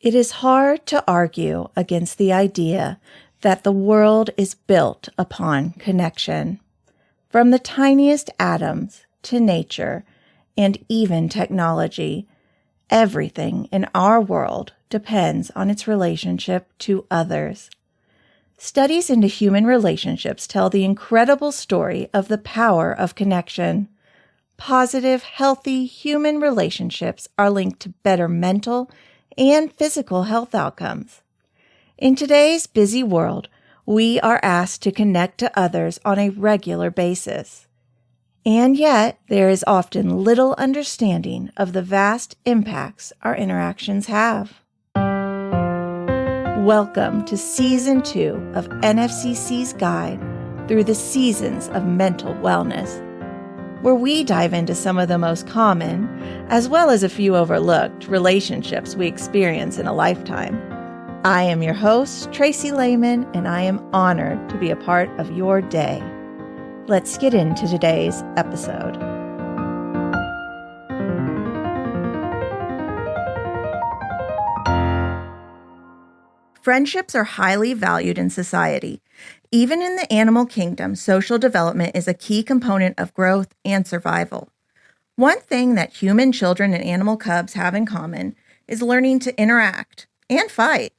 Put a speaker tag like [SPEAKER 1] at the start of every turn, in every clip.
[SPEAKER 1] It is hard to argue against the idea that the world is built upon connection. From the tiniest atoms to nature and even technology, everything in our world depends on its relationship to others. Studies into human relationships tell the incredible story of the power of connection. Positive, healthy human relationships are linked to better mental and physical health outcomes. In today's busy world, we are asked to connect to others on a regular basis. And yet, there is often little understanding of the vast impacts our interactions have. Welcome to Season 2 of NFCC's Guide Through the Seasons of Mental Wellness, where we dive into some of the most common, as well as a few overlooked, relationships we experience in a lifetime. I am your host, Tracy Lehman, and I am honored to be a part of your day. Let's get into today's episode. Friendships are highly valued in society. Even in the animal kingdom, social development is a key component of growth and survival. One thing that human children and animal cubs have in common is learning to interact and fight.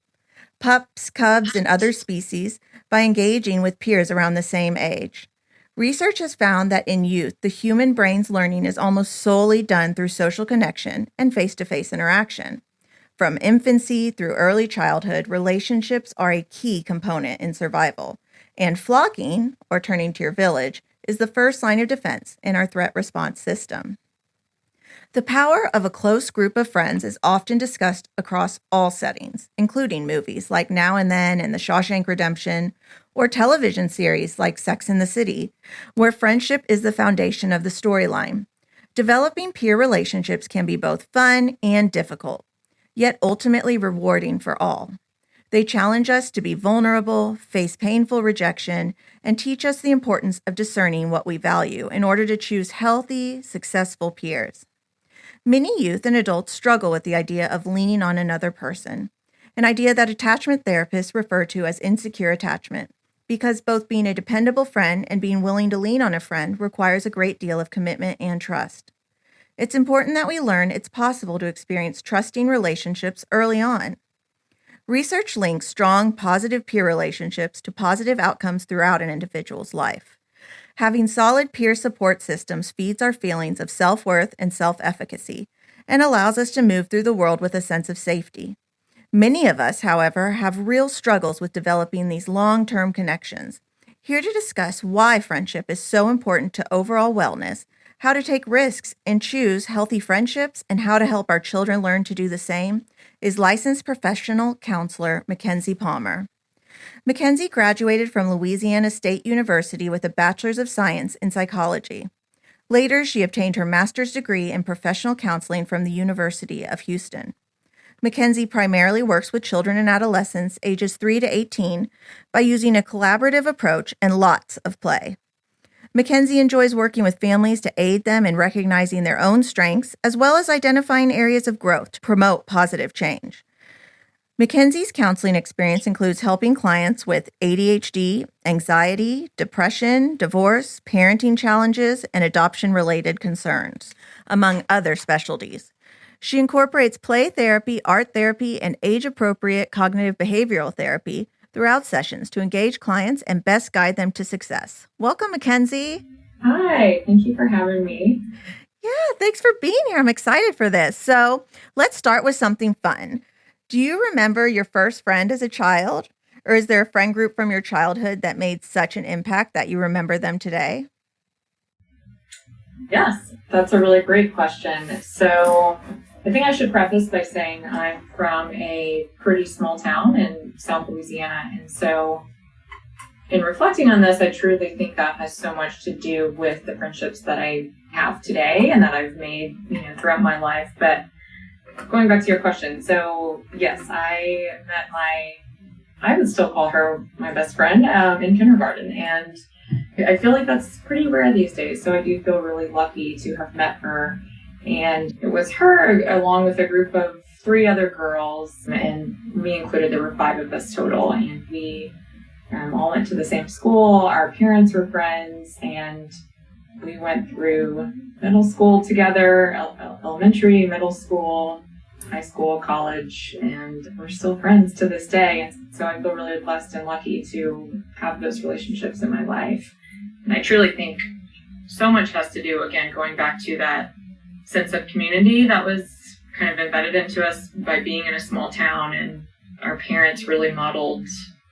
[SPEAKER 1] Pups, cubs, and other species by engaging with peers around the same age. Research has found that in youth, the human brain's learning is almost solely done through social connection and face-to-face interaction. From infancy through early childhood, relationships are a key component in survival. And flocking, or turning to your village, is the first line of defense in our threat response system. The power of a close group of friends is often discussed across all settings, including movies like Now and Then and The Shawshank Redemption, or television series like Sex and the City, where friendship is the foundation of the storyline. Developing peer relationships can be both fun and difficult, yet ultimately rewarding for all. They challenge us to be vulnerable, face painful rejection, and teach us the importance of discerning what we value in order to choose healthy, successful peers. Many youth and adults struggle with the idea of leaning on another person, an idea that attachment therapists refer to as insecure attachment, because both being a dependable friend and being willing to lean on a friend requires a great deal of commitment and trust. It's important that we learn it's possible to experience trusting relationships early on. Research links strong, positive peer relationships to positive outcomes throughout an individual's life. Having solid peer support systems feeds our feelings of self-worth and self-efficacy and allows us to move through the world with a sense of safety. Many of us, however, have real struggles with developing these long-term connections. Here to discuss why friendship is so important to overall wellness, how to take risks and choose healthy friendships, and how to help our children learn to do the same, is licensed professional counselor McKenzie Palmer. McKenzie graduated from Louisiana State University with a Bachelor's of Science in Psychology. Later, she obtained her master's degree in professional counseling from the University of Houston. McKenzie primarily works with children and adolescents ages 3 to 18 by using a collaborative approach and lots of play. McKenzie enjoys working with families to aid them in recognizing their own strengths, as well as identifying areas of growth to promote positive change. McKenzie's counseling experience includes helping clients with ADHD, anxiety, depression, divorce, parenting challenges, and adoption-related concerns, among other specialties. She incorporates play therapy, art therapy, and age-appropriate cognitive behavioral therapy throughout sessions to engage clients and best guide them to success. Welcome, McKenzie.
[SPEAKER 2] Hi, thank you for having me.
[SPEAKER 1] Yeah, thanks for being here. I'm excited for this. So let's start with something fun. Do you remember your first friend as a child? Or is there a friend group from your childhood that made such an impact that you remember them today?
[SPEAKER 2] Yes, that's a really great question. So I think I should preface by saying I'm from a pretty small town in South Louisiana. And so in reflecting on this, I truly think that has so much to do with the friendships that I have today and that I've made, throughout my life. But going back to your question, so yes, I met I would still call her my best friend in kindergarten. And I feel like that's pretty rare these days. So I do feel really lucky to have met her. And it was her, along with a group of three other girls, and me included, there were five of us total, and we all went to the same school. Our parents were friends, and we went through middle school together, elementary, middle school, high school, college, and we're still friends to this day. And so I feel really blessed and lucky to have those relationships in my life. And I truly think so much has to do, again, going back to that sense of community that was kind of embedded into us by being in a small town, and our parents really modeled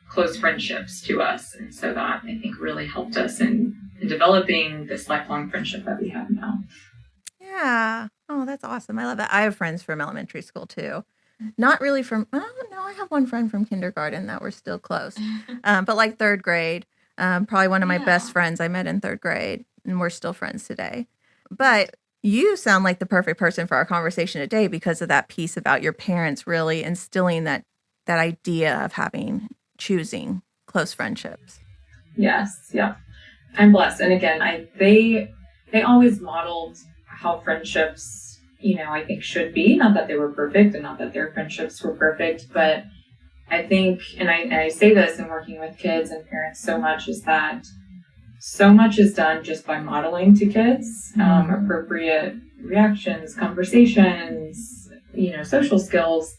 [SPEAKER 2] close friendships to us. And so that, I think, really helped us in developing this lifelong friendship that we have now.
[SPEAKER 1] Yeah. Oh, that's awesome. I love that. I have friends from elementary school too. Not really from, oh, no, I have one friend from kindergarten that we're still close. But like third grade, probably one of my best friends I met in third grade, and we're still friends today. But you sound like the perfect person for our conversation today because of that piece about your parents really instilling that idea of choosing close friendships.
[SPEAKER 2] Yes. Yeah. I'm blessed. And again, they always modeled how friendships, I think should be. Not that they were perfect and not that their friendships were perfect, but I think, and I say this in working with kids and parents so much, is that so much is done just by modeling to kids, appropriate reactions, conversations, social skills.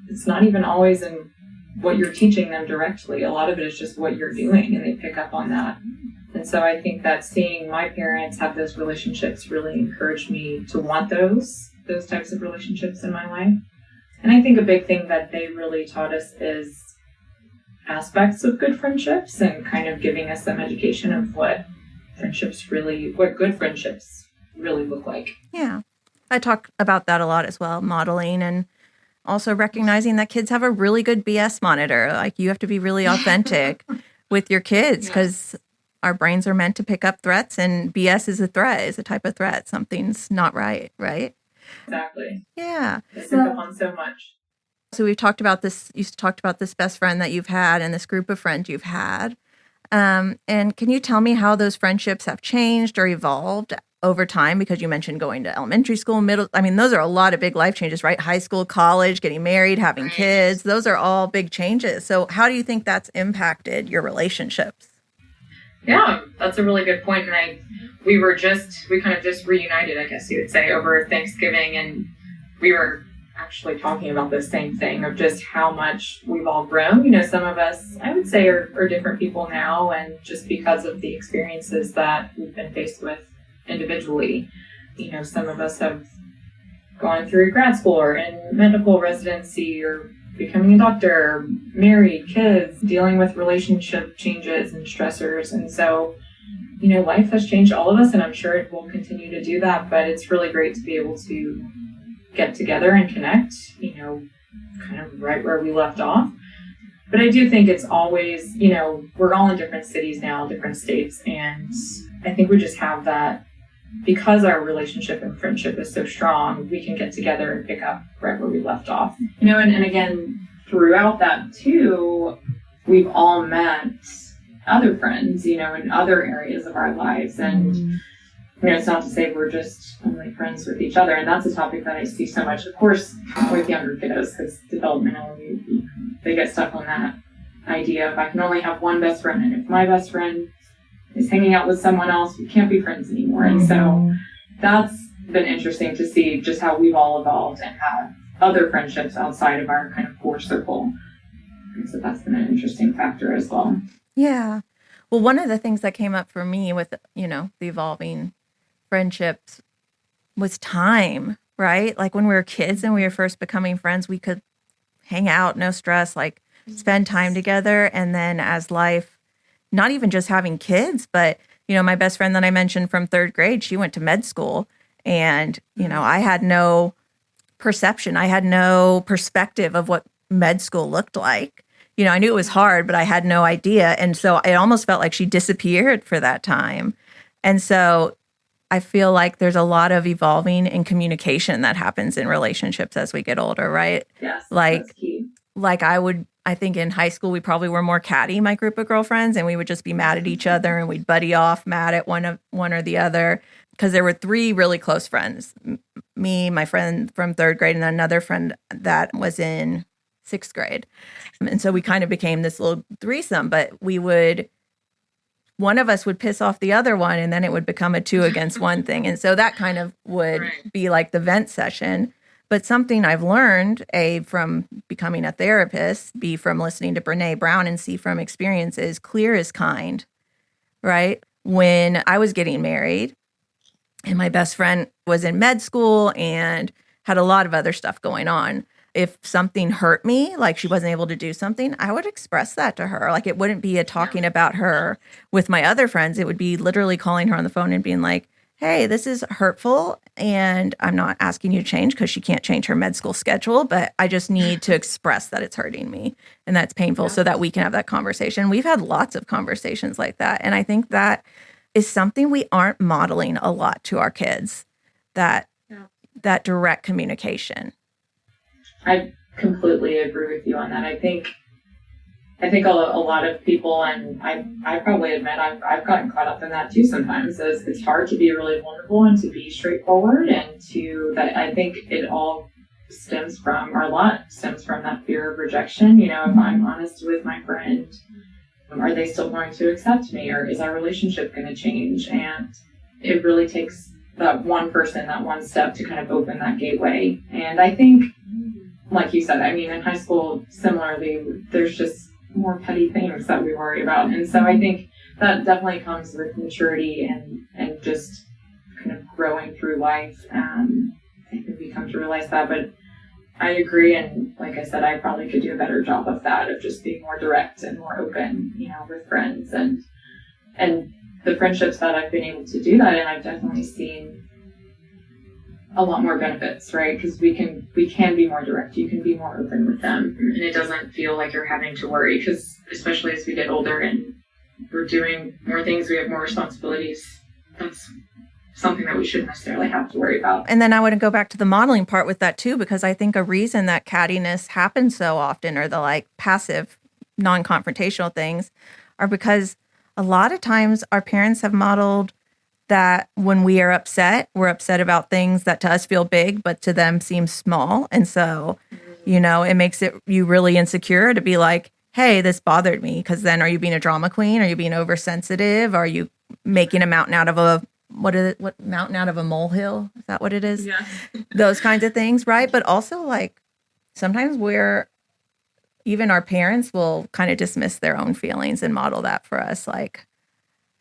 [SPEAKER 2] It's not even always in what you're teaching them directly. A lot of it is just what you're doing, and they pick up on that. And so I think that seeing my parents have those relationships really encouraged me to want those types of relationships in my life. And I think a big thing that they really taught us is aspects of good friendships, and kind of giving us some education of what good friendships really look like.
[SPEAKER 1] Yeah. I talk about that a lot as well, modeling, and also recognizing that kids have a really good BS monitor. Like, you have to be really authentic with your kids, because our brains are meant to pick up threats, and BS is a type of threat. Something's not right, right?
[SPEAKER 2] Exactly.
[SPEAKER 1] Yeah.
[SPEAKER 2] They pick up on so much.
[SPEAKER 1] So we've talked about this, you talked about this best friend that you've had and this group of friends you've had. And can you tell me how those friendships have changed or evolved over time? Because you mentioned going to elementary school, those are a lot of big life changes, right? High school, college, getting married, having kids. Those are all big changes. So how do you think that's impacted your relationships?
[SPEAKER 2] Yeah, that's a really good point. And we kind of just reunited, I guess you would say, over Thanksgiving. And we were actually talking about the same thing of just how much we've all grown. Some of us, I would say, are different people now, and just because of the experiences that we've been faced with individually. Some of us have gone through grad school or in medical residency, or becoming a doctor, married, kids, dealing with relationship changes and stressors. And so, life has changed all of us, and I'm sure it will continue to do that, but it's really great to be able to get together and connect, kind of right where we left off. But I do think it's always, we're all in different cities now, different states, and I think we just have that, because our relationship and friendship is so strong, we can get together and pick up right where we left off. And again, throughout that too, we've all met other friends, in other areas of our lives. And it's not to say we're just only friends with each other. And that's a topic that I see so much, of course, with younger kiddos, because developmentally, they get stuck on that idea of I can only have one best friend. And if my best friend is hanging out with someone else, we can't be friends anymore. And so that's been interesting to see just how we've all evolved and have other friendships outside of our kind of core circle. And so that's been an interesting factor as well.
[SPEAKER 1] Yeah. Well, one of the things that came up for me with, the evolving friendships was time, right? Like when we were kids and we were first becoming friends, we could hang out, no stress, like spend time together. And then as life, not even just having kids, but, my best friend that I mentioned from third grade, she went to med school, and, I had no perception. I had no perspective of what med school looked like. I knew it was hard, but I had no idea. And so it almost felt like she disappeared for that time. And so I feel like there's a lot of evolving in communication that happens in relationships as we get older, right?
[SPEAKER 2] Yes, that's key.
[SPEAKER 1] I think in high school, we probably were more catty, my group of girlfriends, and we would just be mad at each other, and we'd buddy off, mad at one or the other, because there were three really close friends, me, my friend from third grade, and another friend that was in sixth grade. And so we kind of became this little threesome, but one of us would piss off the other one, and then it would become a 2 against 1 thing. And so that kind of would be like the vent session. But something I've learned, A, from becoming a therapist, B, from listening to Brene Brown, and C, from experience is clear is kind, right? When I was getting married and my best friend was in med school and had a lot of other stuff going on, if something hurt me, like she wasn't able to do something, I would express that to her. Like it wouldn't be a talking about her with my other friends. It would be literally calling her on the phone and being like, hey, this is hurtful. And I'm not asking you to change because she can't change her med school schedule, but I just need to express that it's hurting me and that's painful so that we can have that conversation. We've had lots of conversations like that. And I think that is something we aren't modeling a lot to our kids, that direct communication.
[SPEAKER 2] I completely agree with you on that. I think a lot of people, and I probably admit I've gotten caught up in that too sometimes. It's hard to be really vulnerable and to be straightforward, and that I think it all stems from, or a lot stems from, that fear of rejection. You know, if I'm honest with my friend, are they still going to accept me, or is our relationship going to change? And it really takes that one person, that one step to kind of open that gateway. And I think, like you said, I mean, in high school, similarly, there's just more petty things that we worry about. And so I think that definitely comes with maturity and just kind of growing through life. I think we come to realize that. But I agree. And like I said, I probably could do a better job of that, of just being more direct and more open, you know, with friends. And the friendships that I've been able to do that in, I've definitely seen a lot more benefits, right? Because we can be more direct. You can be more open with them, and it doesn't feel like you're having to worry. Because especially as we get older and we're doing more things, we have more responsibilities. That's something that we shouldn't necessarily have to worry about.
[SPEAKER 1] And then I want to go back to the modeling part with that too, because I think a reason that cattiness happens so often, or the like passive, non-confrontational things, are because a lot of times our parents have modeled that when we are upset, we're upset about things that to us feel big, but to them seem small. And so, you know, it makes you really insecure to be like, hey, this bothered me. Because then are you being a drama queen? Are you being oversensitive? Are you making a mountain out of what mountain out of a molehill? Is that what it is?
[SPEAKER 2] Yeah.
[SPEAKER 1] Those kinds of things, right? But also like sometimes even our parents will kind of dismiss their own feelings and model that for us. Like,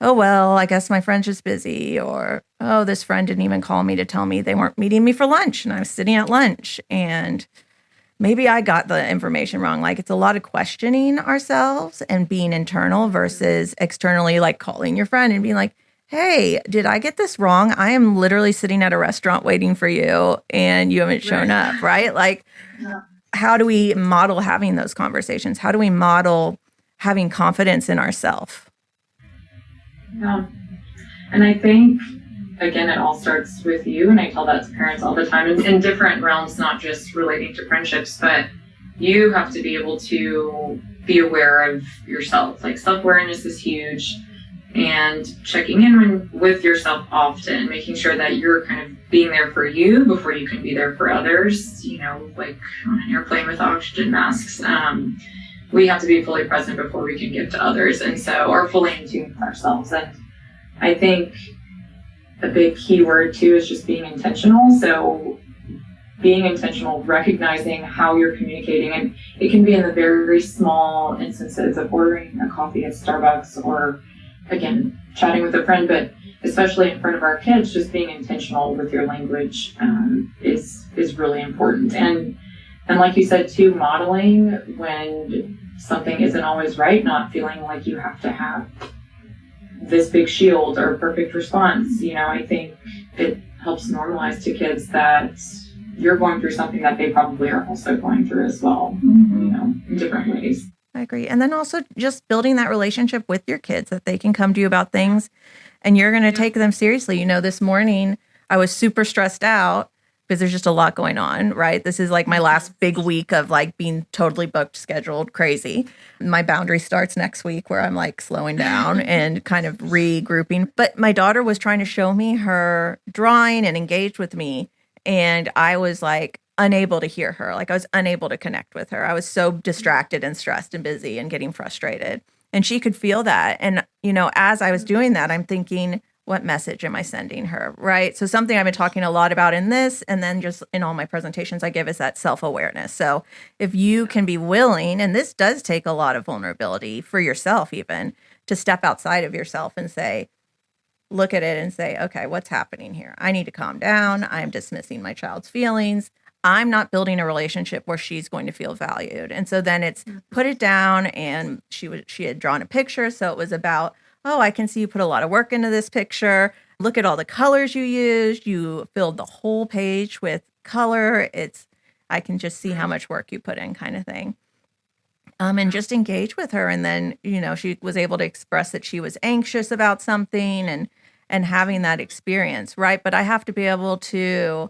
[SPEAKER 1] oh, well, I guess my friend's just busy, or, oh, this friend didn't even call me to tell me they weren't meeting me for lunch and I was sitting at lunch and maybe I got the information wrong. Like it's a lot of questioning ourselves and being internal versus externally, like calling your friend and being like, hey, did I get this wrong? I am literally sitting at a restaurant waiting for you and you haven't shown up, right? Like, how do we model having those conversations? How do we model having confidence in ourselves?
[SPEAKER 2] Yeah. And I think, again, it all starts with you. And I tell that to parents all the time in different realms, not just relating to friendships, but you have to be able to be aware of yourself. Like self-awareness is huge, and checking in with yourself often, making sure that you're kind of being there for you before you can be there for others. You know, like on an airplane with oxygen masks. We have to be fully present before we can give to others, and so, or fully in tune with ourselves. And I think a big key word too is just being intentional. So being intentional, recognizing how you're communicating, and it can be in the very, very small instances of ordering a coffee at Starbucks, or again, chatting with a friend, but especially in front of our kids, just being intentional with your language is really important. And like you said too, modeling when something isn't always right, not feeling like you have to have this big shield or perfect response. You know, I think it helps normalize to kids that you're going through something that they probably are also going through as well, you know, in different ways.
[SPEAKER 1] I agree. And then also just building that relationship with your kids, that they can come to you about things and you're going to take them seriously. You know, this morning I was super stressed out because there's just a lot going on, right? This is like my last big week of like being totally booked, scheduled, crazy. My boundary starts next week where I'm like slowing down and kind of regrouping. But my daughter was trying to show me her drawing and engage with me. And I was like unable to hear her. Like I was unable to connect with her. I was so distracted and stressed and busy and getting frustrated. And she could feel that. And, as I was doing that, I'm thinking, what message am I sending her? Right. So something I've been talking a lot about in this, and then just in all my presentations I give, is that self-awareness. So if you can be willing, and this does take a lot of vulnerability for yourself, even to step outside of yourself and say, look at it and say, okay, what's happening here? I need to calm down. I'm dismissing my child's feelings. I'm not building a relationship where she's going to feel valued. And so then it's put it down, and she had drawn a picture. So it was about, oh, I can see you put a lot of work into this picture. Look at all the colors you used. You filled the whole page with color. I can just see how much work you put in, kind of thing. And just engage with her. And then, she was able to express that she was anxious about something and having that experience, right? But I have to be able to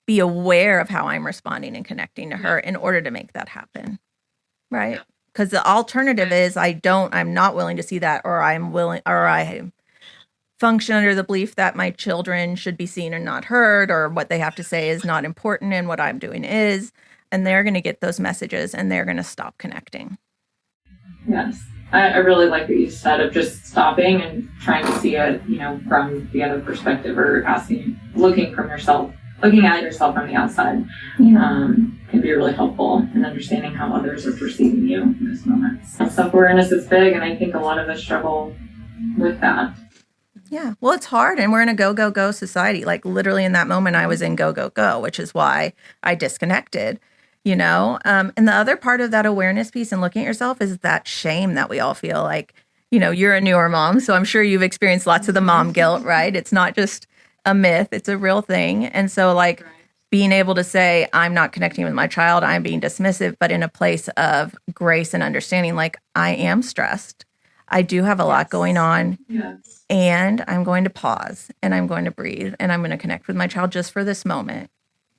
[SPEAKER 1] be aware of how I'm responding and connecting to her in order to make that happen, right? Because the alternative is I'm not willing to see that, or I function under the belief that my children should be seen and not heard, or what they have to say is not important and what I'm doing is. And they're going to get those messages and they're going to stop connecting.
[SPEAKER 2] Yes. I really like what you said of just stopping and trying to see it, from the other perspective, or looking at yourself from the outside, can be really helpful in understanding how others are perceiving you in those moments. Self-awareness is big, and I think a lot of us struggle with that.
[SPEAKER 1] Yeah. Well, it's hard, and we're in a go, go, go society. Like literally in that moment, I was in go, go, go, which is why I disconnected. And the other part of that awareness piece and looking at yourself is that shame that we all feel. Like, you're a newer mom, so I'm sure you've experienced lots of the mom guilt, right? It's not just a myth, it's a real thing. And so being able to say, I'm not connecting with my child, I'm being dismissive, but in a place of grace and understanding, like I am stressed. I do have a lot going on.
[SPEAKER 2] Yes.
[SPEAKER 1] And I'm going to pause and I'm going to breathe and I'm going to connect with my child just for this moment,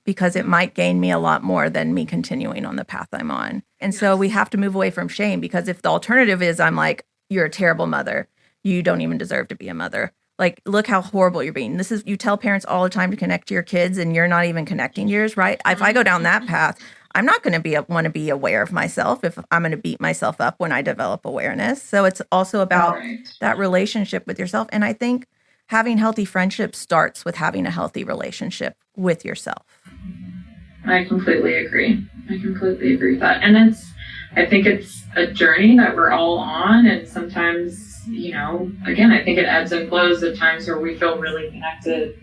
[SPEAKER 1] because it might gain me a lot more than me continuing on the path I'm on. And so we have to move away from shame, because if the alternative is I'm like, you're a terrible mother, you don't even deserve to be a mother. Like, look how horrible you're being. You tell parents all the time to connect to your kids and you're not even connecting to yours, right? If I go down that path, I'm not going to want to be aware of myself if I'm going to beat myself up when I develop awareness. So it's also about that relationship with yourself. And I think having healthy friendships starts with having a healthy relationship with yourself.
[SPEAKER 2] I completely agree with that. And I think it's a journey that we're all on. And sometimes, again, I think it ebbs and flows at times where we feel really connected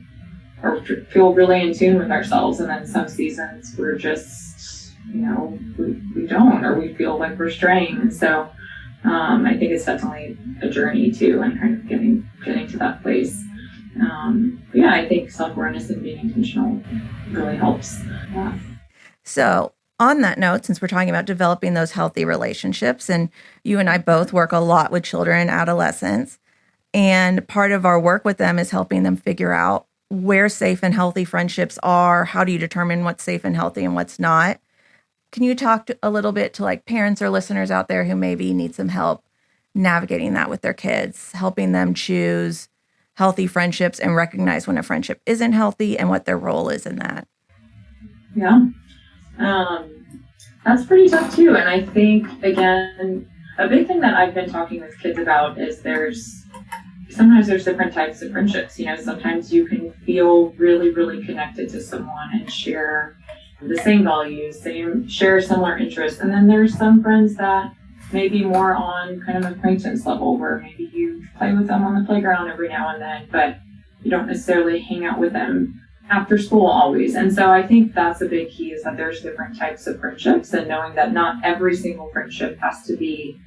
[SPEAKER 2] or feel really in tune with ourselves. And then some seasons we're just, we don't, or we feel like we're straying. And so I think it's definitely a journey too, and kind of getting to that place. I think self-awareness and being intentional really helps. Yeah.
[SPEAKER 1] So on that note, since we're talking about developing those healthy relationships, and you and I both work a lot with children and adolescents, and part of our work with them is helping them figure out where safe and healthy friendships are. How do you determine what's safe and healthy and what's not? Can you talk a little bit to parents or listeners out there who maybe need some help navigating that with their kids, helping them choose healthy friendships and recognize when a friendship isn't healthy and what their role is in that?
[SPEAKER 2] Yeah. That's pretty tough too. And I think, again, a big thing that I've been talking with kids about is sometimes there's different types of friendships. Sometimes you can feel really, really connected to someone and share the same values, share similar interests. And then there's some friends that may be more on kind of acquaintance level, where maybe you play with them on the playground every now and then, but you don't necessarily hang out with them after school always. And so I think that's a big key, is that there's different types of friendships, and knowing that not every single friendship has to be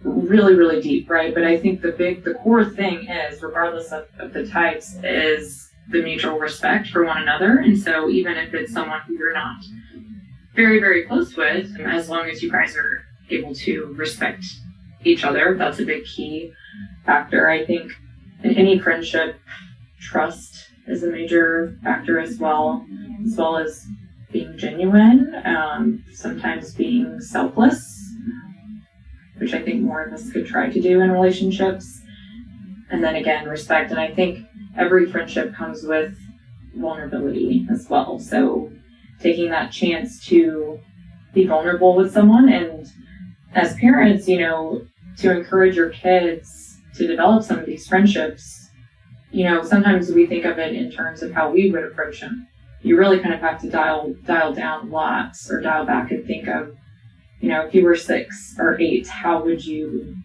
[SPEAKER 2] really, really deep, right? But I think the core thing is, regardless of the types, is the mutual respect for one another. And so even if it's someone who you're not very, very close with, as long as you guys are able to respect each other, that's a big key factor. I think in any friendship, trust is a major factor as well as being genuine, sometimes being selfless, which I think more of us could try to do in relationships. And then again, respect. And I think every friendship comes with vulnerability as well. So taking that chance to be vulnerable with someone, and as parents, to encourage your kids to develop some of these friendships, sometimes we think of it in terms of how we would approach them. You really kind of have to dial down lots or dial back and think of, if you were 6 or 8, how would you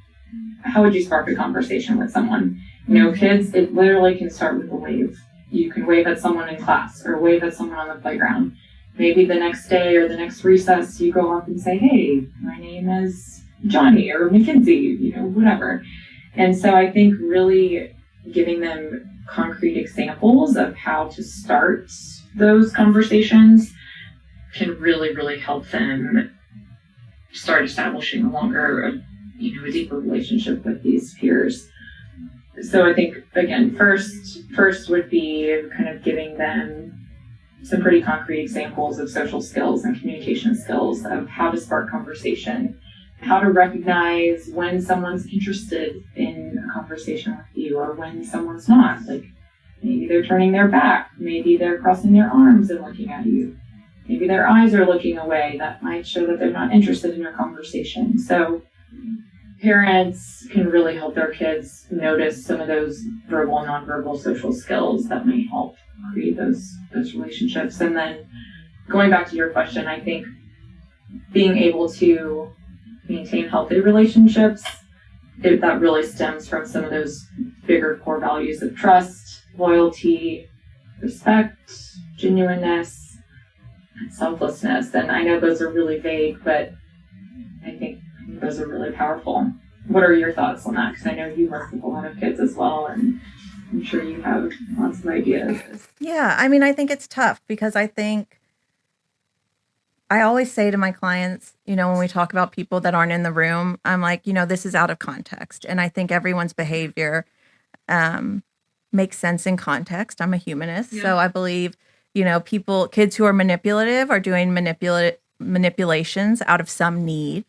[SPEAKER 2] spark a conversation with someone? Kids, it literally can start with a wave. You can wave at someone in class or wave at someone on the playground. Maybe the next day or the next recess, you go up and say, hey, my name is Johnny or McKenzie, whatever. And so I think really giving them concrete examples of how to start those conversations can really, really help them start establishing a deeper relationship with these peers. So I think, again, first would be kind of giving them some pretty concrete examples of social skills and communication skills of how to spark conversation, how to recognize when someone's interested in a conversation with you or when someone's not. Like maybe they're turning their back, maybe they're crossing their arms and looking at you. Maybe their eyes are looking away. That might show that they're not interested in your conversation. So parents can really help their kids notice some of those verbal and nonverbal social skills that may help create those relationships. And then going back to your question, I think being able to maintain healthy relationships, that really stems from some of those bigger core values of trust, loyalty, respect, genuineness, and selflessness. And I know those are really vague, but I think those are really powerful. What are your thoughts on that? Because I know you work with a lot of kids as well, and I'm sure you have lots of ideas.
[SPEAKER 1] Yeah, I think it's tough because I think I always say to my clients, when we talk about people that aren't in the room, I'm like, this is out of context. And I think everyone's behavior makes sense in context. I'm a humanist. Yeah. So I believe, kids who are manipulative are doing manipulations out of some need.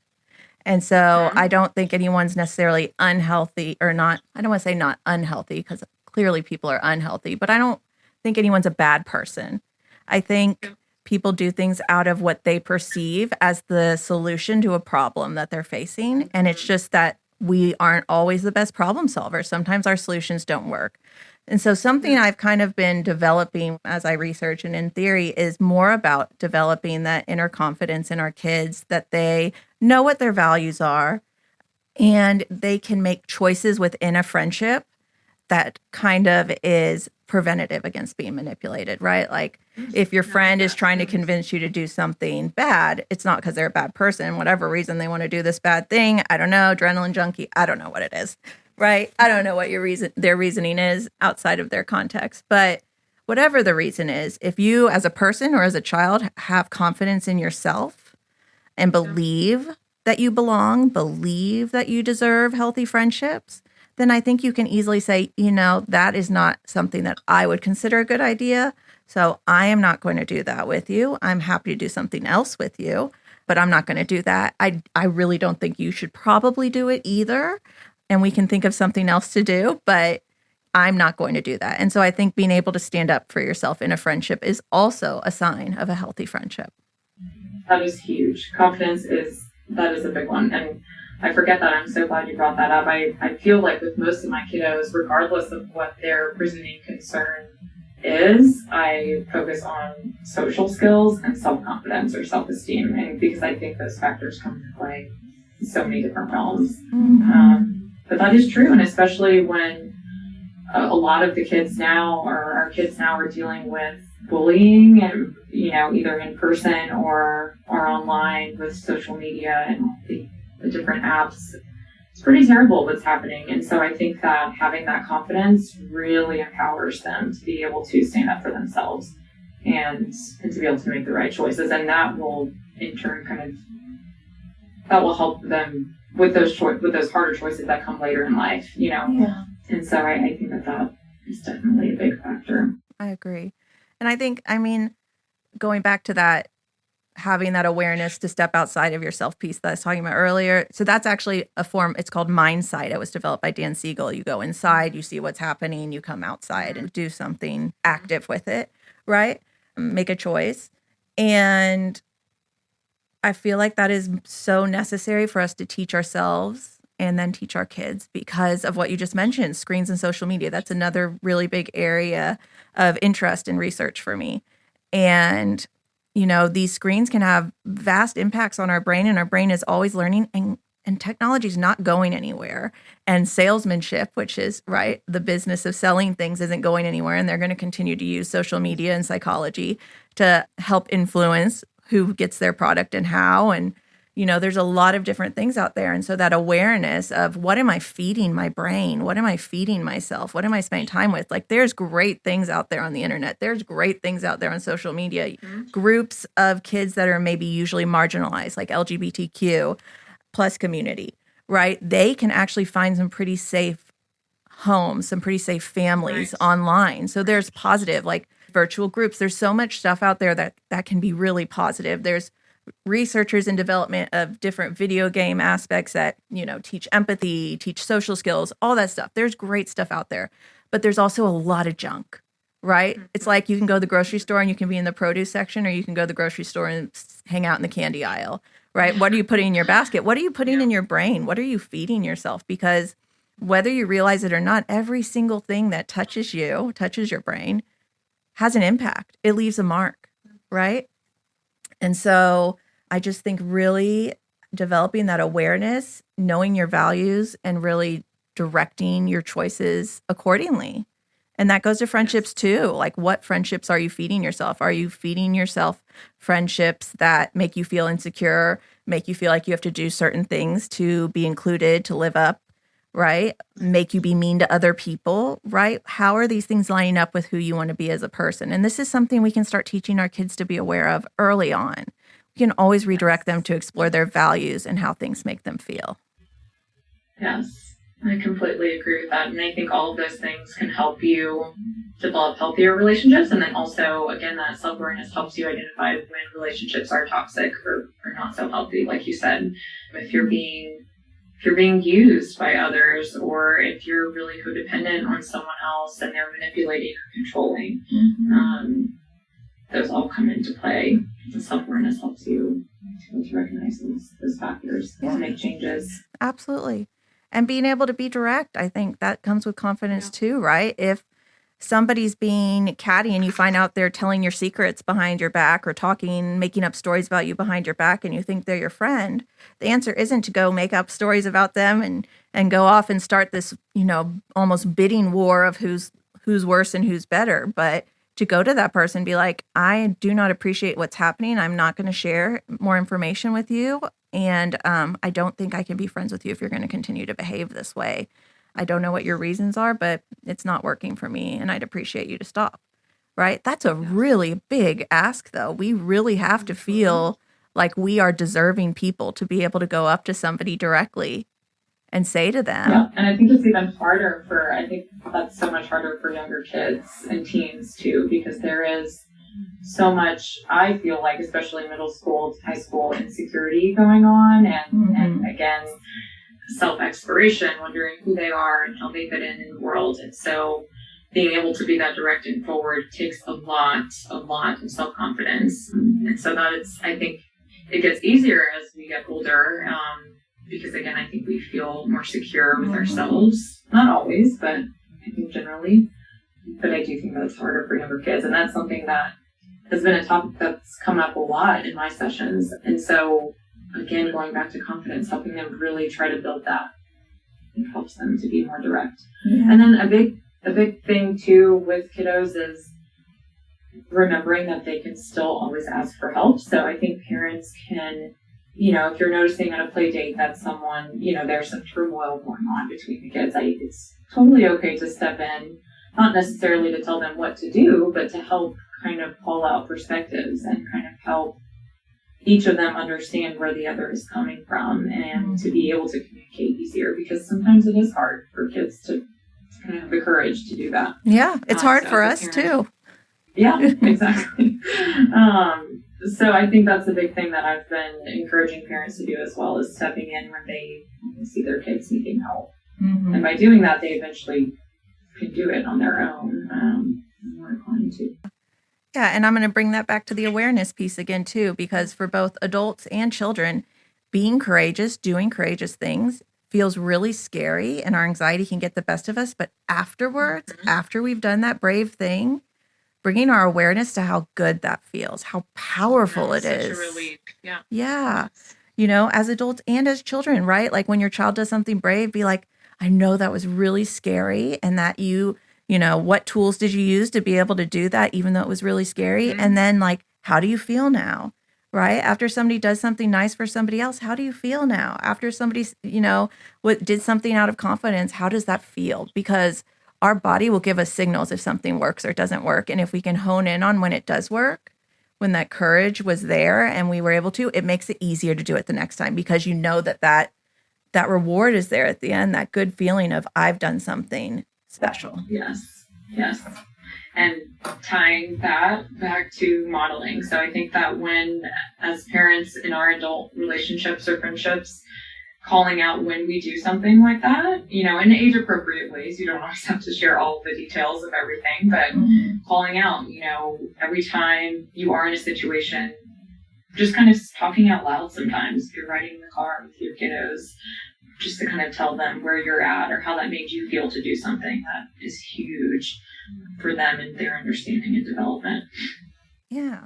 [SPEAKER 1] And so I don't think anyone's necessarily unhealthy or not. I don't want to say not unhealthy because clearly people are unhealthy, but I don't think anyone's a bad person. I think people do things out of what they perceive as the solution to a problem that they're facing. And it's just that we aren't always the best problem solvers. Sometimes our solutions don't work. And so something I've kind of been developing as I research and in theory is more about developing that inner confidence in our kids, that they know what their values are and they can make choices within a friendship that kind of is preventative against being manipulated, right? Like if your friend is trying to convince you to do something bad, it's not because they're a bad person, whatever reason they want to do this bad thing. I don't know, adrenaline junkie. I don't know what it is, right? I don't know what their reasoning is outside of their context, but whatever the reason is, if you as a person or as a child have confidence in yourself and believe that you belong, believe that you deserve healthy friendships, then I think you can easily say, that is not something that I would consider a good idea. So I am not going to do that with you. I'm happy to do something else with you, but I'm not going to do that. I really don't think you should probably do it either. And we can think of something else to do, but I'm not going to do that. And so I think being able to stand up for yourself in a friendship is also a sign of a healthy friendship.
[SPEAKER 2] That is huge. Confidence that is a big one. And I forget that. I'm so glad you brought that up. I feel like with most of my kiddos, regardless of what their presenting concern is, I focus on social skills and self-confidence or self-esteem. And because I think those factors come into play in so many different realms. Mm-hmm. But that is true. And especially when a lot of the kids now, or our kids now, are dealing with bullying and, either in person or online with social media and the different apps. It's pretty terrible what's happening. And so I think that having that confidence really empowers them to be able to stand up for themselves and to be able to make the right choices. And that will in turn that will help them with those harder choices that come later in life, Yeah. And so I think that is definitely a big factor.
[SPEAKER 1] I agree. And I think, going back to that, having that awareness to step outside of yourself piece that I was talking about earlier. So that's actually a form, it's called Mindsight. It was developed by Dan Siegel. You go inside, you see what's happening, you come outside and do something active with it. right? Make a choice. And I feel like that is so necessary for us to teach ourselves and then teach our kids because of what you just mentioned, screens and social media. That's another really big area of interest and research for me. And, these screens can have vast impacts on our brain, and our brain is always learning, and technology is not going anywhere. And salesmanship, which is, right, the business of selling things, isn't going anywhere. And they're going to continue to use social media and psychology to help influence who gets their product and how. And, there's a lot of different things out there. And so that awareness of what am I feeding my brain? What am I feeding myself? What am I spending time with? Like, there's great things out there on the internet. There's great things out there on social media. Groups of kids that are maybe usually marginalized, like LGBTQ plus community, right? They can actually find some pretty safe homes, some pretty safe families online. So there's positive, like virtual groups. There's so much stuff out there that can be really positive. There's researchers in development of different video game aspects that, teach empathy, teach social skills, all that stuff. There's great stuff out there, but there's also a lot of junk, right? It's like you can go to the grocery store and you can be in the produce section, or you can go to the grocery store and hang out in the candy aisle, right? What are you putting in your basket? What are you putting in your brain? What are you feeding yourself? Because whether you realize it or not, every single thing that touches your brain, has an impact. It leaves a mark, right? And so I just think really developing that awareness, knowing your values, and really directing your choices accordingly. And that goes to friendships too. Like, what friendships are you feeding yourself? Are you feeding yourself friendships that make you feel insecure, make you feel like you have to do certain things to be included, to live up, right? Make you be mean to other people, right? How are these things lining up with who you want to be as a person? And this is something we can start teaching our kids to be aware of early on. We can always redirect them to explore their values and how things make them feel.
[SPEAKER 2] Yes, I completely agree with that. And I think all of those things can help you develop healthier relationships. And then also, again, that self-awareness helps you identify when relationships are toxic or not so healthy. Like you said, if you're being used by others, or if you're really codependent on someone else and they're manipulating or controlling, those all come into play. The self-awareness helps you to recognize those factors and make changes.
[SPEAKER 1] Absolutely. And being able to be direct, I think that comes with confidence too, right? If somebody's being catty and you find out they're telling your secrets behind your back, or making up stories about you behind your back, and you think they're your friend, the answer isn't to go make up stories about them and go off and start this, almost bidding war of who's worse and who's better, but to go to that person and be like, I do not appreciate what's happening. I'm not going to share more information with you. And I don't think I can be friends with you if you're going to continue to behave this way. I don't know what your reasons are, but it's not working for me, and I'd appreciate you to stop, right? That's a really big ask, though. We really have to feel like we are deserving people to be able to go up to somebody directly and say to them.
[SPEAKER 2] Yeah, and I think it's even harder I think that's so much harder for younger kids and teens, too, because there is so much, I feel like, especially middle school, high school, insecurity going on, and again, self-exploration, wondering who they are and how they fit in the world. And so being able to be that direct and forward takes a lot of self-confidence. And so I think it gets easier as we get older, because again, I think we feel more secure with ourselves. Not always, but I think generally. But I do think that's harder for younger kids. And that's something that has been a topic that's come up a lot in my sessions. And so again, going back to confidence, helping them really try to build that, it helps them to be more direct. And then a big thing too with kiddos is remembering that they can still always ask for help. So I think parents can, if you're noticing at a play date that someone, there's some turmoil going on between the kids, it's totally okay to step in, not necessarily to tell them what to do, but to help kind of call out perspectives and kind of help each of them understand where the other is coming from, and to be able to communicate easier, because sometimes it is hard for kids to kind of have the courage to do that.
[SPEAKER 1] Yeah, it's hard for us too.
[SPEAKER 2] Yeah, exactly. So I think that's a big thing that I've been encouraging parents to do as well, is stepping in when they see their kids needing help. And by doing that, they eventually can do it on their own. More inclined to.
[SPEAKER 1] Yeah, and I'm going to bring that back to the awareness piece again, too, because for both adults and children, being courageous, doing courageous things feels really scary and our anxiety can get the best of us. But afterwards, after we've done that brave thing, bringing our awareness to how good that feels, how powerful it is.
[SPEAKER 2] Such a relief. Yeah.
[SPEAKER 1] Yeah. You know, as adults and as children, right? Like when your child does something brave, be like, I know that was really scary and that you know, what tools did you use to be able to do that, even though it was really scary? And then, like, how do you feel now? Right? After somebody does something nice for somebody else, how do you feel now? After somebody, you know, what did something out of confidence, how does that feel? Because our body will give us signals if something works or doesn't work. And if we can hone in on when it does work, when that courage was there and we were able to, it makes it easier to do it the next time because you know that reward is there at the end, that good feeling of I've done something special.
[SPEAKER 2] Yes. And tying that back to modeling. So I think that when, as parents in our adult relationships or friendships, calling out when we do something like that, you know, in age appropriate ways, you don't always have to share all the details of everything, but calling out, you know, every time you are in a situation, just kind of talking out loud sometimes. If you're riding in the car with your kiddos, just to kind of tell them where you're at or how that made you feel to do something, that is huge for them and their understanding and development.
[SPEAKER 1] Yeah,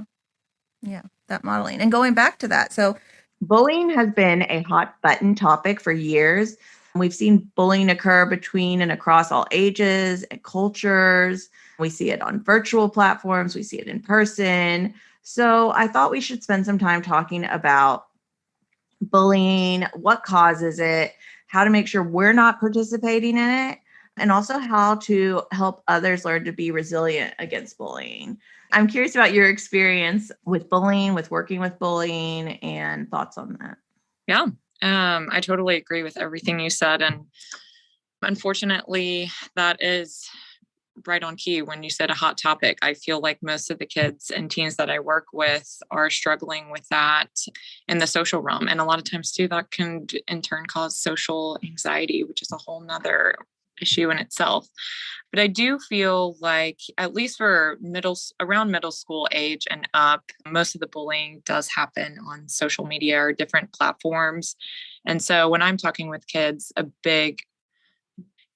[SPEAKER 1] that modeling. And going back to that, so bullying has been a hot button topic for years. We've seen bullying occur between and across all ages and cultures. We see it on virtual platforms, we see it in person. So I thought we should spend some time talking about bullying, what causes it, how to make sure we're not participating in it, and also how to help others learn to be resilient against bullying. I'm curious about your experience with bullying, with working with bullying, and thoughts on that.
[SPEAKER 3] Yeah, I totally agree with everything you said. And unfortunately, that is right on key when you said a hot topic. I feel like most of the kids and teens that I work with are struggling with that in the social realm. And a lot of times too, that can in turn cause social anxiety, which is a whole nother issue in itself. But I do feel like at least for around middle school age and up, most of the bullying does happen on social media or different platforms. And so when I'm talking with kids, a big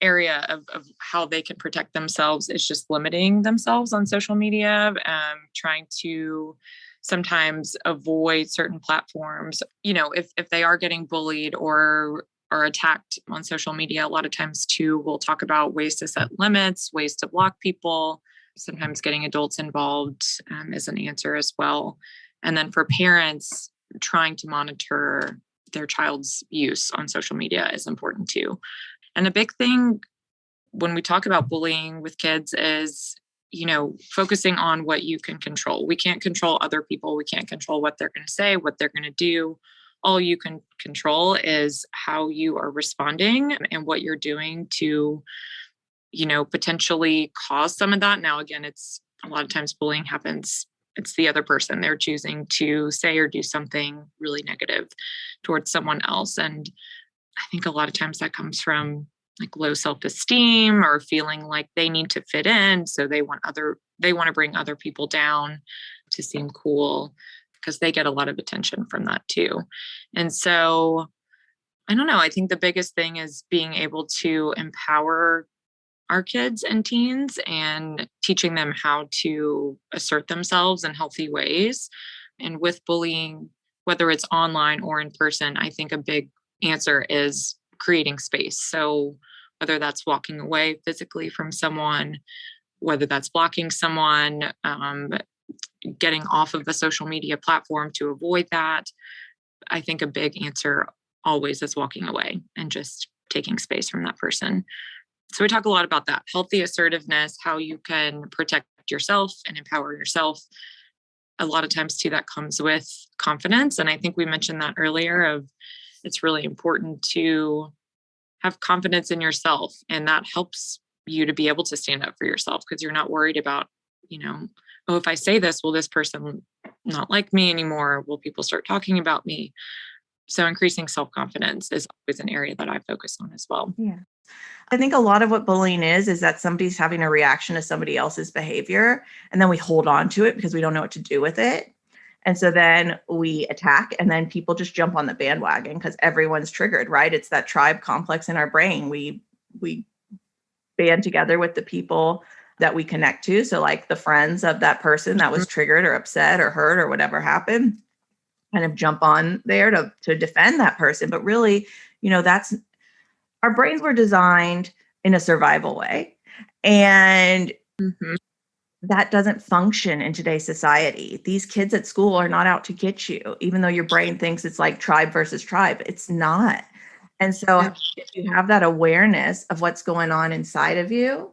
[SPEAKER 3] area of how they can protect themselves is just limiting themselves on social media, trying to sometimes avoid certain platforms. You know, if they are getting bullied or are attacked on social media, a lot of times too, we'll talk about ways to set limits, ways to block people. Sometimes getting adults involved is an answer as well. And then for parents, trying to monitor their child's use on social media is important too. And a big thing when we talk about bullying with kids is, you know, focusing on what you can control. We can't control other people. We can't control what they're going to say, what they're going to do. All you can control is how you are responding and what you're doing to, you know, potentially cause some of that. Now, again, it's a lot of times bullying happens. It's the other person. They're choosing to say or do something really negative towards someone else. And I think a lot of times that comes from like low self-esteem or feeling like they need to fit in. So they want to bring other people down to seem cool because they get a lot of attention from that too. And so I don't know. I think the biggest thing is being able to empower our kids and teens and teaching them how to assert themselves in healthy ways. And with bullying, whether it's online or in person, I think a big answer is creating space. So whether that's walking away physically from someone, whether that's blocking someone, getting off of a social media platform to avoid that, I think a big answer always is walking away and just taking space from that person. So we talk a lot about that healthy assertiveness, how you can protect yourself and empower yourself. A lot of times too, that comes with confidence. And I think we mentioned that earlier of it's really important to have confidence in yourself. And that helps you to be able to stand up for yourself because you're not worried about, you know, oh, if I say this, will this person not like me anymore? Will people start talking about me? So increasing self-confidence is always an area that I focus on as well.
[SPEAKER 1] Yeah. I think a lot of what bullying is that somebody's having a reaction to somebody else's behavior, and then we hold on to it because we don't know what to do with it. And so then we attack, and then people just jump on the bandwagon because everyone's triggered, right? It's that tribe complex in our brain. We band together with the people that we connect to. So like the friends of that person that was triggered or upset or hurt or whatever happened, kind of jump on there to defend that person. But really, that's our brains were designed in a survival way. And that doesn't function in today's society. These kids at school are not out to get you, even though your brain thinks it's like tribe versus tribe. It's not. And so if you have that awareness of what's going on inside of you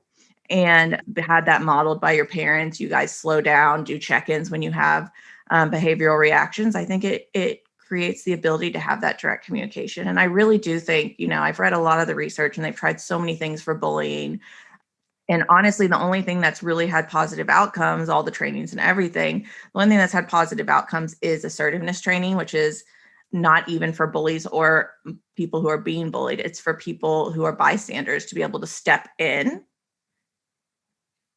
[SPEAKER 1] and had that modeled by your parents, you guys slow down, do check-ins when you have behavioral reactions, I think it creates the ability to have that direct communication. And I really do think, I've read a lot of the research and they've tried so many things for bullying. And honestly, the only thing that's really had positive outcomes, all the trainings and everything, the only thing that's had positive outcomes is assertiveness training, which is not even for bullies or people who are being bullied. It's for people who are bystanders to be able to step in,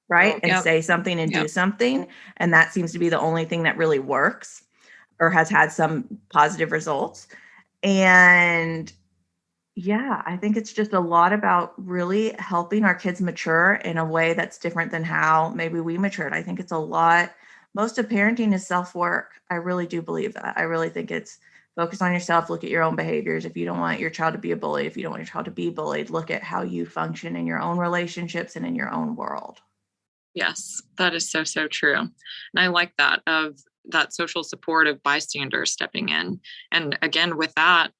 [SPEAKER 1] right? And say something and do something. And that seems to be the only thing that really works or has had some positive results. And yeah, I think it's just a lot about really helping our kids mature in a way that's different than how maybe we matured. I think it's a lot. Most of parenting is self-work. I really do believe that. I really think it's focus on yourself, look at your own behaviors. If you don't want your child to be a bully, if you don't want your child to be bullied, look at how you function in your own relationships and in your own world.
[SPEAKER 3] Yes, that is so, so true. And I like that, of that social support of bystanders stepping in. And again, with that,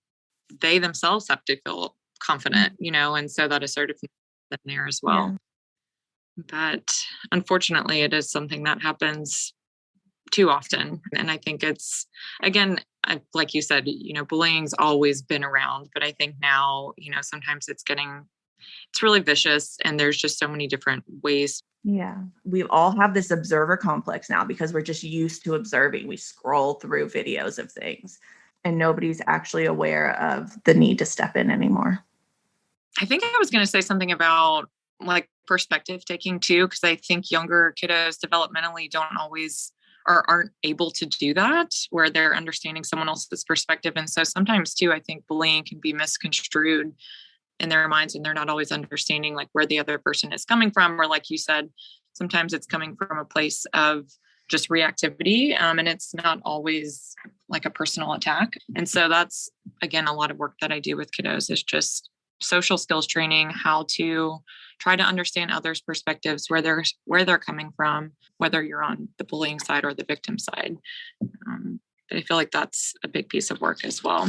[SPEAKER 3] they themselves have to feel confident, and so that assertiveness is in there as well. Yeah. But unfortunately, it is something that happens too often. And I think it's, again, like you said, bullying's always been around, but I think now, sometimes it's really vicious and there's just so many different ways.
[SPEAKER 1] Yeah. We all have this observer complex now because we're just used to observing. We scroll through videos of things and nobody's actually aware of the need to step in anymore.
[SPEAKER 3] I think I was going to say something about like perspective taking too, because I think younger kiddos developmentally don't always or aren't able to do that, where they're understanding someone else's perspective. And so sometimes too, I think bullying can be misconstrued in their minds and they're not always understanding like where the other person is coming from. Or like you said, sometimes it's coming from a place of just reactivity. And it's not always like a personal attack. And so that's, again, a lot of work that I do with kiddos is just social skills training, how to try to understand others' perspectives, where they're coming from, whether you're on the bullying side or the victim side. But I feel like that's a big piece of work as well,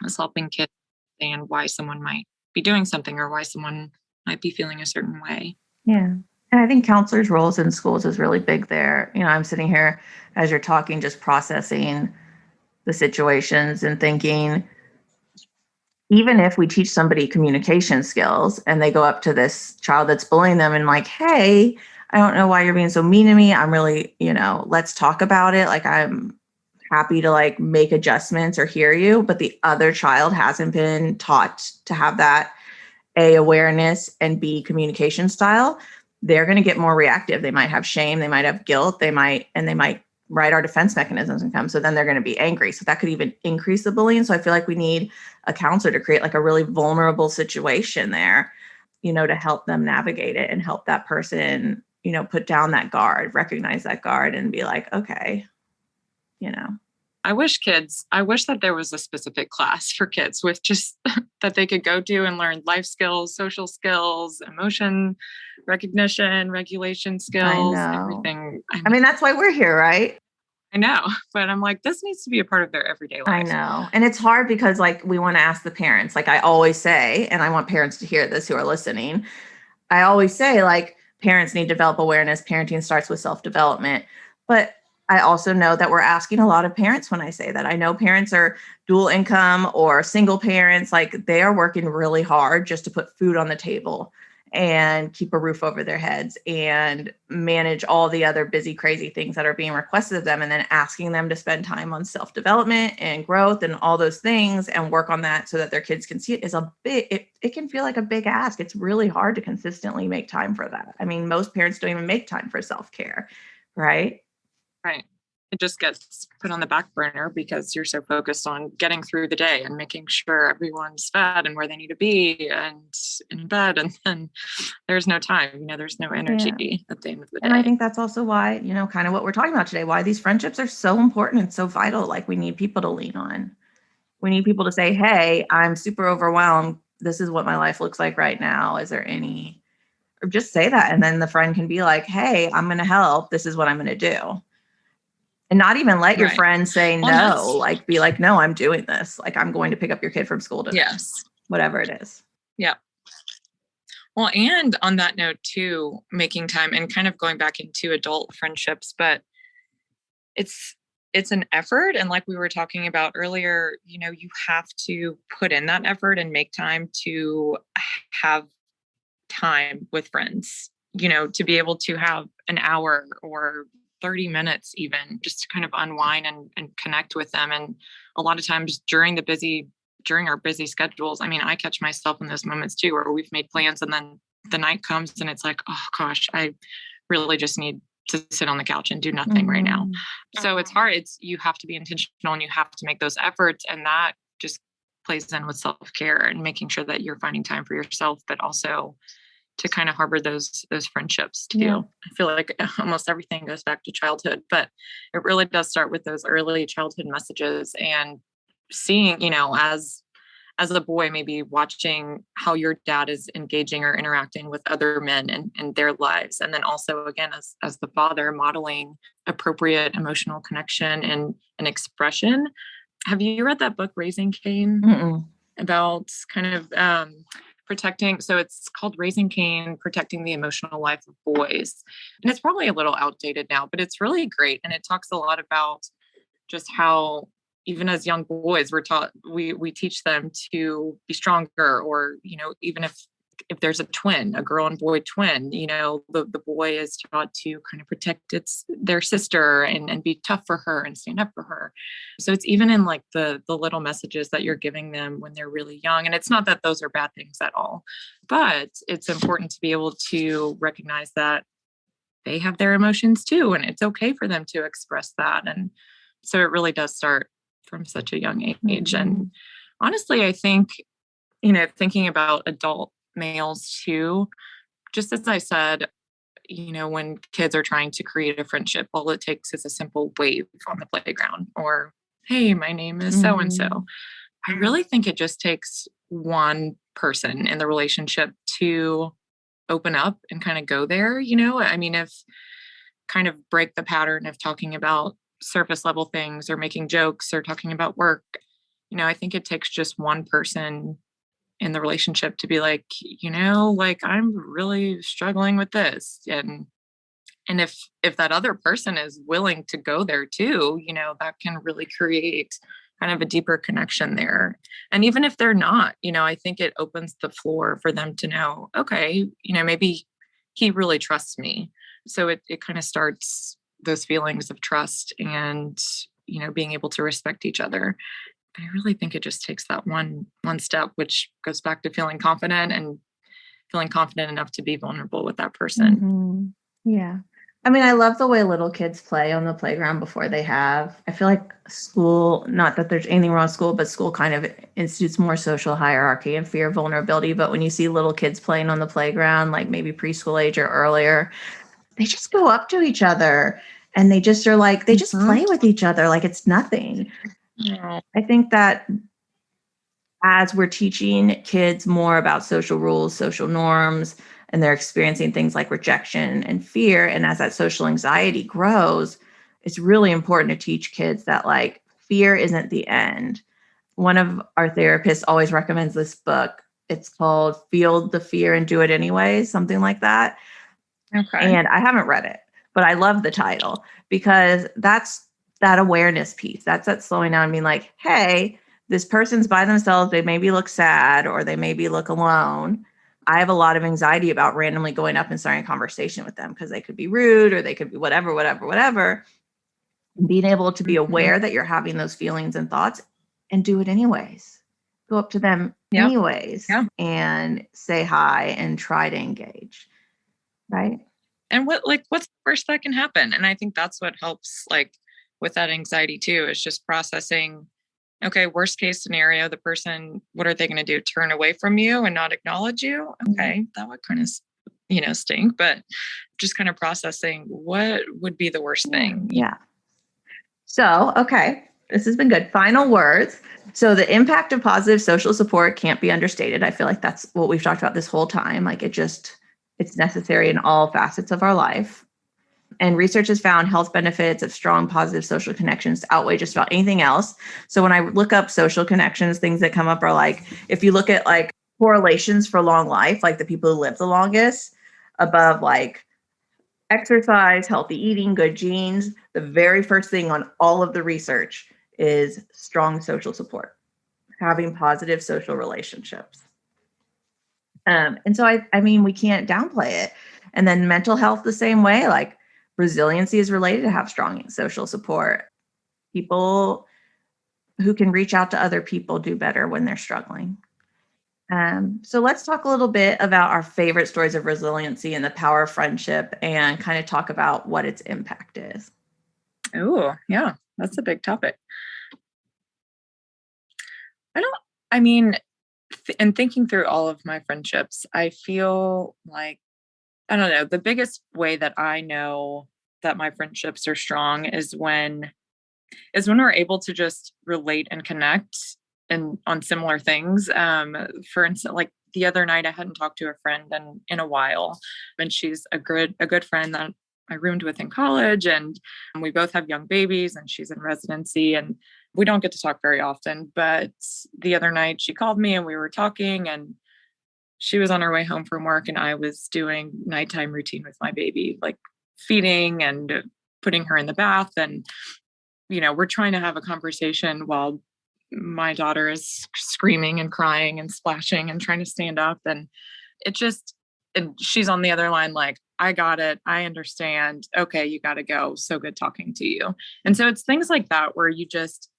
[SPEAKER 3] is helping kids understand why someone might be doing something or why someone might be feeling a certain way.
[SPEAKER 1] Yeah. And I think counselors' roles in schools is really big there. I'm sitting here as you're talking, just processing the situations and thinking, even if we teach somebody communication skills and they go up to this child that's bullying them and like, hey, I don't know why you're being so mean to me. I'm really, let's talk about it. Like, I'm happy to like make adjustments or hear you. But the other child hasn't been taught to have that A, awareness, and B, communication style. They're going to get more reactive. They might have shame. They might have guilt. They might right, our defense mechanisms can come. So then they're going to be angry. So that could even increase the bullying. So I feel like we need a counselor to create like a really vulnerable situation there, to help them navigate it and help that person, put down that guard, recognize that guard and be like, okay,
[SPEAKER 3] I wish that there was a specific class for kids with just that they could go to and learn life skills, social skills, emotion recognition, regulation skills, everything.
[SPEAKER 1] I mean, that's why we're here, right?
[SPEAKER 3] I know, but I'm like, this needs to be a part of their everyday life.
[SPEAKER 1] I know. And it's hard because like we want to ask the parents, like I always say, and I want parents to hear this who are listening. I always say like parents need to develop awareness. Parenting starts with self-development. But I also know that we're asking a lot of parents when I say that. I know parents are dual income or single parents, like they are working really hard just to put food on the table. and keep a roof over their heads and manage all the other busy, crazy things that are being requested of them. And then asking them to spend time on self-development and growth and all those things and work on that so that their kids can see it is it can feel like a big ask. It's really hard to consistently make time for that. I mean, most parents don't even make time for self-care, right?
[SPEAKER 3] Right. It just gets put on the back burner because you're so focused on getting through the day and making sure everyone's fed and where they need to be and in bed. And then there's no time, there's no energy at the end of the day.
[SPEAKER 1] And I think that's also why, kind of what we're talking about today, why these friendships are so important and so vital. Like, we need people to lean on. We need people to say, hey, I'm super overwhelmed. This is what my life looks like right now. Is there any, or just say that. And then the friend can be like, hey, I'm going to help. This is what I'm going to do. And not even let your friend say no, like be like, no, I'm doing this. Like, I'm going to pick up your kid from school today.
[SPEAKER 3] Yes.
[SPEAKER 1] Whatever it is.
[SPEAKER 3] Yeah. Well, and on that note too, making time and kind of going back into adult friendships, but it's an effort. And like we were talking about earlier, you have to put in that effort and make time to have time with friends, to be able to have an hour or 30 minutes even just to kind of unwind and connect with them. And a lot of times during our busy schedules, I mean, I catch myself in those moments too, where we've made plans and then the night comes and it's like, oh gosh, I really just need to sit on the couch and do nothing right now. So it's hard. You have to be intentional and you have to make those efforts. And that just plays in with self-care and making sure that you're finding time for yourself, but also to kind of harbor those friendships too. Yeah. I feel like almost everything goes back to childhood, but it really does start with those early childhood messages and seeing, as a boy, maybe watching how your dad is engaging or interacting with other men in their lives. And then also, again, as the father, modeling appropriate emotional connection and expression. Have you read that book, Raising Cain?
[SPEAKER 1] Mm-mm.
[SPEAKER 3] About kind of protecting. So it's called Raising Cain, Protecting the Emotional Life of Boys. And it's probably a little outdated now, but it's really great. And it talks a lot about just how even as young boys, we teach them to be stronger, or, even if there's a girl and boy twin, the boy is taught to kind of protect their sister and be tough for her and stand up for her. So it's even in like the little messages that you're giving them when they're really young. And it's not that those are bad things at all, but it's important to be able to recognize that they have their emotions too, and it's okay for them to express that. And so it really does start from such a young age. Mm-hmm. And honestly, I think, thinking about adult males too, just as I said, when kids are trying to create a friendship, all it takes is a simple wave on the playground or, hey, my name is so-and-so. I really think it just takes one person in the relationship to open up and kind of go there. I mean, if kind of break the pattern of talking about surface level things or making jokes or talking about work, I think it takes just one person in the relationship to be like, I'm really struggling with this. And if that other person is willing to go there too, that can really create kind of a deeper connection there. And even if they're not, I think it opens the floor for them to know, okay, maybe he really trusts me. So it kind of starts those feelings of trust and, being able to respect each other. But I really think it just takes that one step, which goes back to feeling confident enough to be vulnerable with that person.
[SPEAKER 1] Mm-hmm. Yeah. I mean, I love the way little kids play on the playground before they have. I feel like school, not that there's anything wrong with school, but school kind of institutes more social hierarchy and fear of vulnerability. But when you see little kids playing on the playground, like maybe preschool age or earlier, they just go up to each other and they just are like, they just play with each other like it's nothing. I think that as we're teaching kids more about social rules, social norms, and they're experiencing things like rejection and fear, and as that social anxiety grows, it's really important to teach kids that like fear isn't the end. One of our therapists always recommends this book. It's called Feel the Fear and Do It Anyway, something like that. Okay. And I haven't read it, but I love the title because that's that awareness piece. That's that slowing down and being like, hey, this person's by themselves. They maybe look sad or they maybe look alone, I have a lot of anxiety about randomly going up and starting a conversation with them because they could be rude or they could be whatever. Being able to be aware that you're having those feelings and thoughts and do it anyways. Go up to them anyways and say hi and try to engage. Right.
[SPEAKER 3] And what's the worst that can happen? And I think that's what helps, like, with that anxiety too, is just processing, okay, worst case scenario, the person, what are they going to do? Turn away from you and not acknowledge you? Okay, that would kind of, stink, but just kind of processing what would be the worst thing.
[SPEAKER 1] Yeah. So, okay, this has been good. Final words. So the impact of positive social support can't be understated. I feel like that's what we've talked about this whole time. Like it's necessary in all facets of our life. And research has found health benefits of strong positive social connections to outweigh just about anything else. So when I look up social connections, things that come up are like, if you look at like correlations for long life, like the people who live the longest, above like exercise, healthy eating, good genes, the very first thing on all of the research is strong social support, having positive social relationships. And so I mean, we can't downplay it. And then mental health the same way, like resiliency is related to have strong social support. People who can reach out to other people do better when they're struggling. So let's talk a little bit about our favorite stories of resiliency and the power of friendship and kind of talk about what its impact is.
[SPEAKER 3] Oh, yeah, that's a big topic. And thinking through all of my friendships, I feel like, I don't know, the biggest way that I know that my friendships are strong is when we're able to just relate and connect and on similar things. For instance, like the other night, I hadn't talked to a friend in a while, and she's a good friend that I roomed with in college, and we both have young babies, and she's in residency, and we don't get to talk very often. But the other night, she called me, and we were talking, and she was on her way home from work, and I was doing nighttime routine with my baby, like feeding and putting her in the bath, and we're trying to have a conversation while my daughter is screaming and crying and splashing and trying to stand up. And she's on the other line, like, I got it. I understand. Okay, you got to go. So good talking to you. And so it's things like that where you just,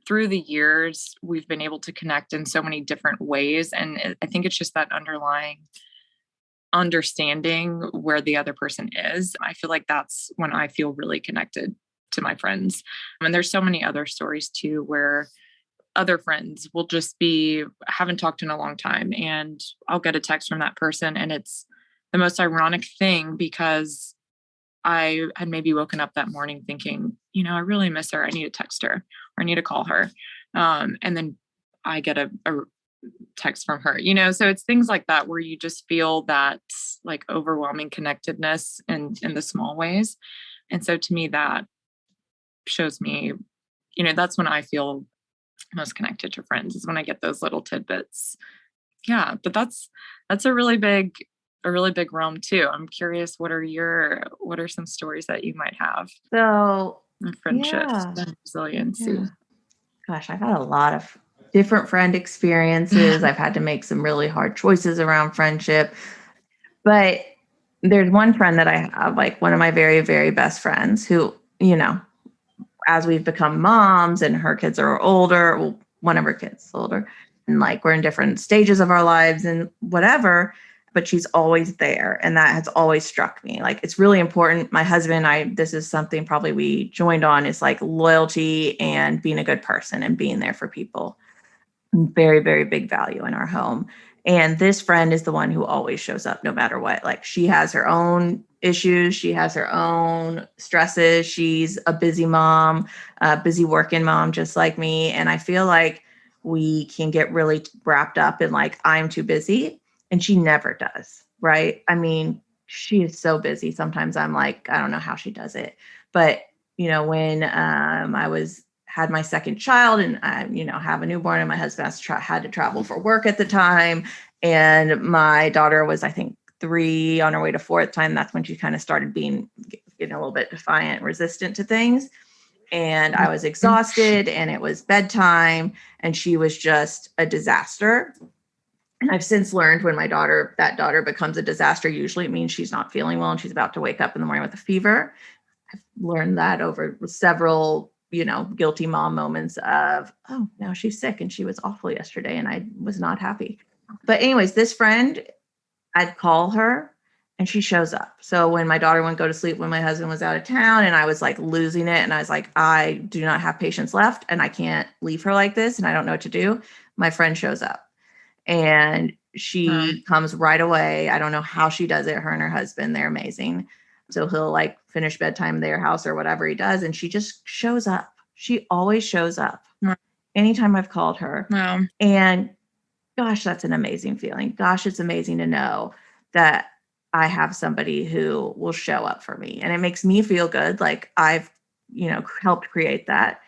[SPEAKER 3] through the years, we've been able to connect in so many different ways. And I think it's just that underlying understanding where the other person is. I feel like that's when I feel really connected to my friends. And there's so many other stories too, where other friends will just haven't talked in a long time, and I'll get a text from that person, and it's the most ironic thing because I had maybe woken up that morning thinking, I really miss her. I need to text her or I need to call her. And then I get a text from her, so it's things like that where you just feel that like overwhelming connectedness in the small ways. And so to me, that shows me, that's when I feel most connected to friends, is when I get those little tidbits. Yeah. But that's a really big realm too. I'm curious, what are some stories that you might have?
[SPEAKER 1] So
[SPEAKER 3] Friendships and resiliency.
[SPEAKER 1] Yeah. Gosh, I've had a lot of different friend experiences. I've had to make some really hard choices around friendship. But there's one friend that I have, like one of my very, very best friends who, as we've become moms and her kids are older, well, one of her kids is older, and like we're in different stages of our lives and whatever, but she's always there. And that has always struck me. Like, it's really important. My husband, this is something probably we joined on, is like loyalty and being a good person and being there for people. Very, very big value in our home. And this friend is the one who always shows up no matter what. Like, she has her own issues. She has her own stresses. She's a busy mom, busy working mom, just like me. And I feel like we can get really wrapped up in like, I'm too busy. And she never does. Right. I mean, she is so busy. Sometimes I'm like, I don't know how she does it. But, when I had my second child and I, have a newborn, and my husband had to travel for work at the time. And my daughter was, I think, 3 on her way to 4 at the time. That's when she kind of started getting a little bit defiant, resistant to things. And I was exhausted, and it was bedtime, and she was just a disaster. And I've since learned when that daughter becomes a disaster, usually it means she's not feeling well and she's about to wake up in the morning with a fever. I've learned that over several, guilty mom moments of, oh, now she's sick and she was awful yesterday and I was not happy. But anyways, this friend, I'd call her and she shows up. So when my daughter wouldn't go to sleep when my husband was out of town and I was like losing it and I was like, I do not have patience left and I can't leave her like this and I don't know what to do, my friend shows up. And she comes right away. I don't know how she does it. Her and her husband, they're amazing. So he'll like finish bedtime at their house or whatever he does. And she just shows up. She always shows up anytime I've called her.
[SPEAKER 3] Wow.
[SPEAKER 1] And gosh, that's an amazing feeling. Gosh, it's amazing to know that I have somebody who will show up for me. And it makes me feel good. Like I've, helped create that.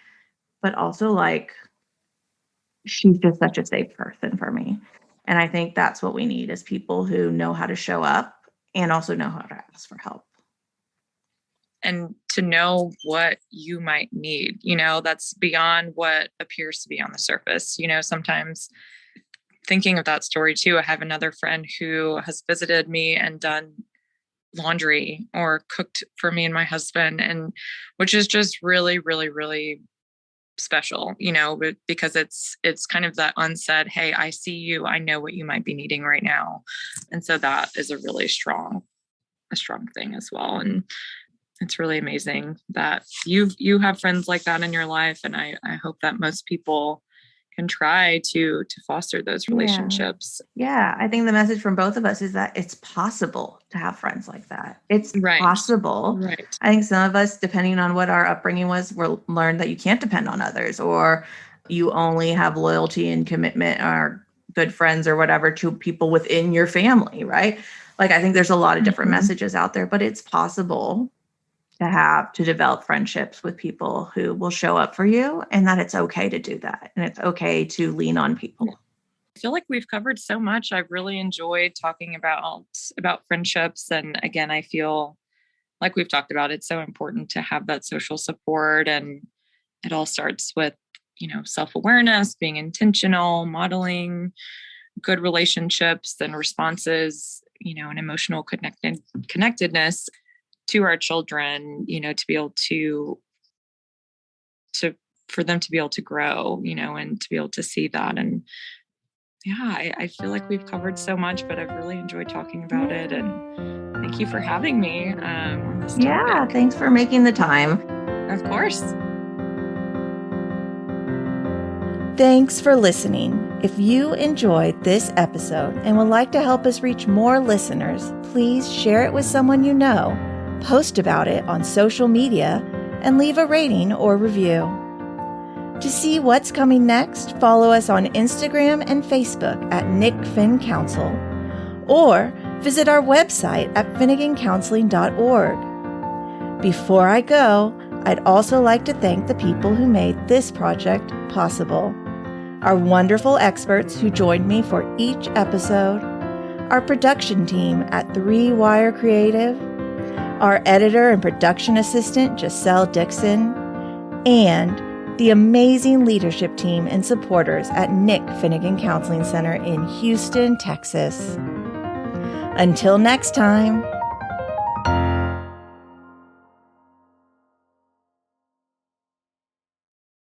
[SPEAKER 1] But also like, she's just such a safe person for me. And I think that's what we need is people who know how to show up and also know how to ask for help.
[SPEAKER 3] And to know what you might need, that's beyond what appears to be on the surface. Sometimes thinking of that story too, I have another friend who has visited me and done laundry or cooked for me and my husband, and which is just really, really, really special, because it's kind of that unsaid, hey, I see you, I know what you might be needing right now. And so that is a really strong thing as well. And it's really amazing that you have friends like that in your life. And I hope that most people can try to foster those relationships.
[SPEAKER 1] Yeah. I think the message from both of us is that it's possible to have friends like that. It's
[SPEAKER 3] Right.
[SPEAKER 1] possible.
[SPEAKER 3] Right.
[SPEAKER 1] I think some of us, depending on what our upbringing was, will learn that you can't depend on others, or you only have loyalty and commitment or good friends or whatever to people within your family, right? Like, I think there's a lot of different messages out there, but it's possible to develop friendships with people who will show up for you, and that it's okay to do that. And it's okay to lean on people.
[SPEAKER 3] I feel like we've covered so much. I've really enjoyed talking about friendships. And again, I feel like we've talked about, it's so important to have that social support. And it all starts with, self-awareness, being intentional, modeling good relationships and responses, and emotional connectedness to our children, to be able to for them to be able to grow, and to be able to see that. And I feel like we've covered so much, but I've really enjoyed talking about it. And thank you for having me on this topic.
[SPEAKER 1] Yeah, thanks for making the time.
[SPEAKER 3] Of course.
[SPEAKER 1] Thanks for listening. If you enjoyed this episode and would like to help us reach more listeners, please share it with someone you know, post about it on social media, and leave a rating or review. To see what's coming next, follow us on Instagram and Facebook at Nick Finn Counsel, or visit our website at finnegancounseling.org. Before I go, I'd also like to thank the people who made this project possible. Our wonderful experts who joined me for each episode, our production team at 3 Wire Creative, our editor and production assistant, Giselle Dixon, and the amazing leadership team and supporters at Nick Finnegan Counseling Center in Houston, Texas. Until next time.